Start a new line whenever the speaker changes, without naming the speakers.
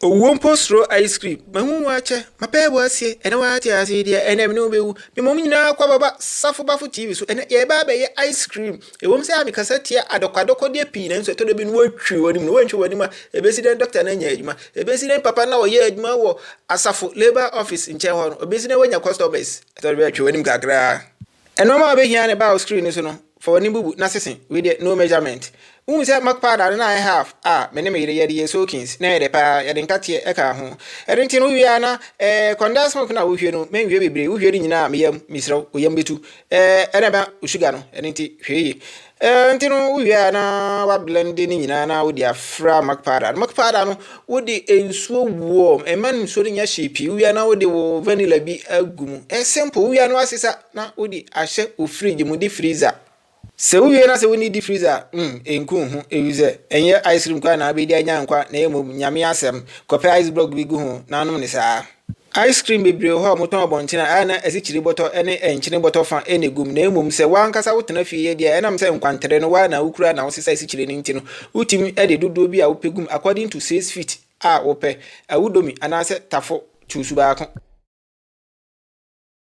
Owon postro ice cream. Mahu wache, mapebo asie, ene wate asie dia, ene mne obewu. Me mom nyina kwa baba safu bafu TV so ene ye ba be ye ice cream. Ewom se amikasa tia adokwadoko dia pi na nso to de bi no watwi woni no wantwi woni ma ebesiden doctor na nya adwuma. Ebesiden papa na wo ye adwuma wo asafo labor office nche ho no. Ebesiden wanya customers. To de bi atwi woni kakra. Eno ma be hia ne ba screen so no. For any bubu na sesen we dey no measurement. Say mark powder na I have me ne me ye soakings na de pa ye de nkate e ka ho. Enti no wi ana condensed milk na wo hwe no me hwe bebre wo hwe ni nyina me yam misro wo yam betu ene ba sugar no enti hwe yi. Enti no wi ana wa blend ni nyina na wo di afra mark powder no wo di ensuo warm e man nsuo nya shape wi ana wo di wo vanilla bi agum simple wi ana asesa na wo di ahye o fridge mu di freezer. Se uye na se we need freezer enku hu ewuze enye ice cream kwa na abedi anya nkwa na emo nyame asem kope ice block bi gu hu na anum ne saa ice cream bebre ho moton obontina ana esichiri boto ene enchine boto fa ene gum na emo se wankasa wotena fie de enam se nkwantere no wa na ukura na wosesa esichiri ni ntino utimi ede dodo bi a wopegum according to 6 feet a wope awudomi ana se tafo chusu ba ko